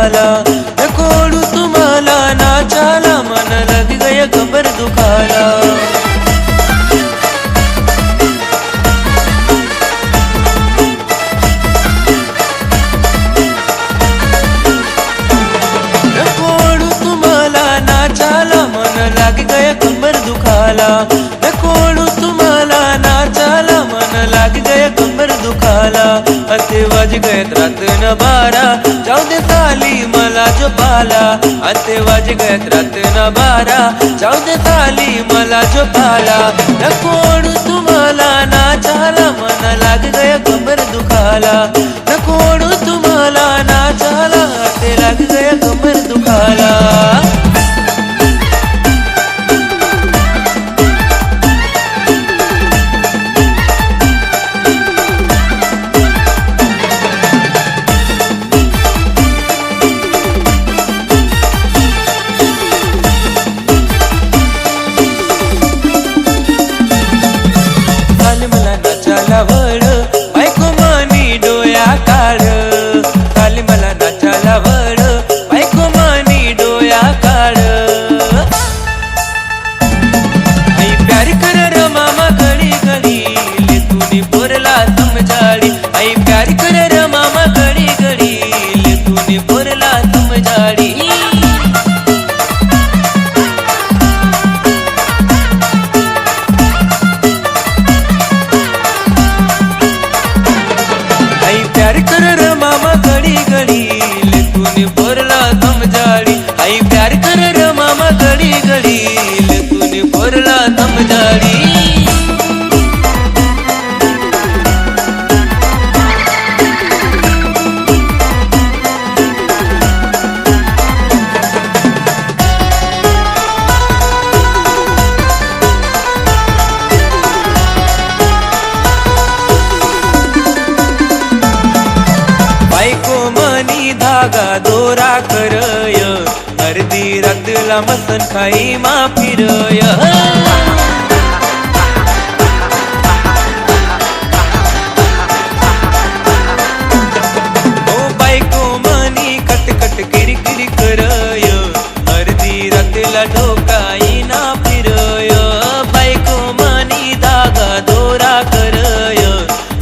दुखाला, कोडू तुम्हाला नाचाला, मन लग गया कमर दुखाला। कोडू तुम्हाला नाचाला, मन लग गया कमर दुखाला, कोडू तुम्हाला नाचाला, मन लग गया कमर दुखाला। अते वाज गयत रात न 12, जाऊ दे साली मला जो पाला, अते वाज गयत रात न 12, जाऊ दे साली मला जो पाला। कोडू तुम्हाला नाचाला, मन लग गया कमर दुखाला, कोडू तुम्हाला नाचाला, अते लग गया कमर दुखाला। नाचाला वळ बायको मानी डोया काढ, काली मला नाचाला वळ बायको मानी डोया काढ। आई प्यार कर र मामा घडी घडी, लेतुनी पोरला समजाडी, आई प्यार कर र मामा घडी घडी, लेतुनी पोरला समजाडी। प्यार कर र मामा घडी घडी, लेतुनी पोरला समजाडी, आई प्यार कर र मामा घडी घडी, लेतुनी पोरला समजाडी। बायको मनी धागा दोरा करय, अर्धी रातला मसन खाई मा फिरय। ओ बायको मनी कटकट किरकिर करय, अर्धी रातला ढोकाई ना फिरय। बायको मनी धागा दोरा करय,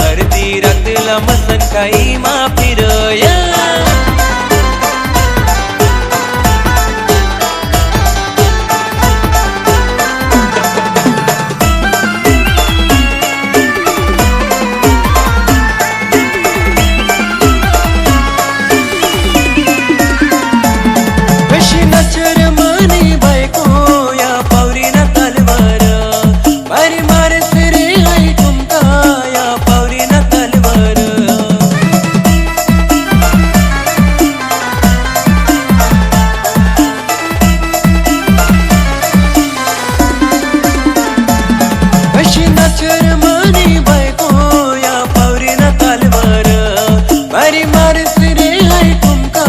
अर्धी रातला मसन खाई मा फिरय। कशी नचर मनी बायको या पावरीना तलवार, बारी मारस रे आई ठुमका या पावरीना तलवार। कशी नचर मनी बायको या पावरीना तलवार, बारी मारस रे आई ठुमका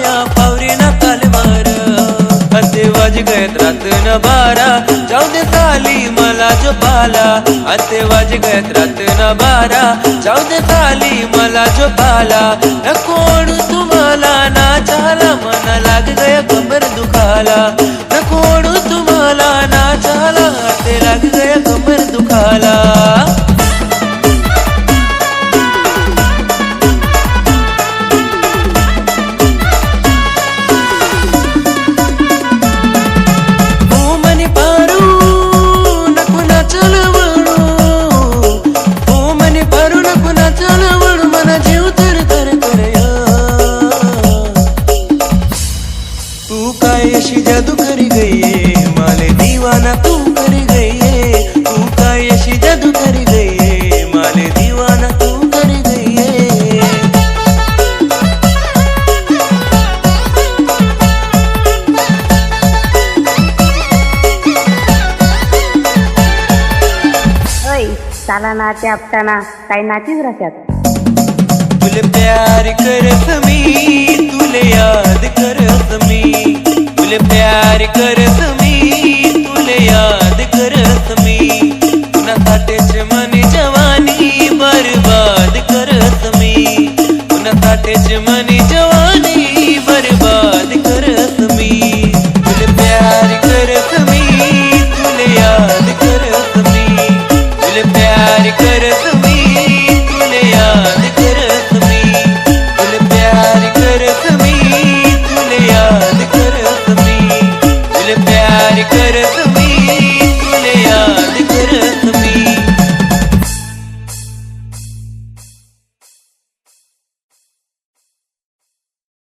या पावरीना तलवार। अते वाज गयत रात न 12, जाऊ दे साली मला जो पाला, अते वाज गयत रात न 12, जाऊ दे साली मला जो पाला। कोडू तुम्हाला नाचाला, मन लग गया कमर दुखाला, कोडू तुम्हाला नाचाला, अते लग गया कमर दुखाला। तू काय अशी जादू करी गई, माले दीवाना तू कर गई, तू काय अशी जादू करी गई, माले दीवाना तू कर गई। ओय साला नाचे आपटाना काय नाचीच राहतात। तुले प्यार करत मी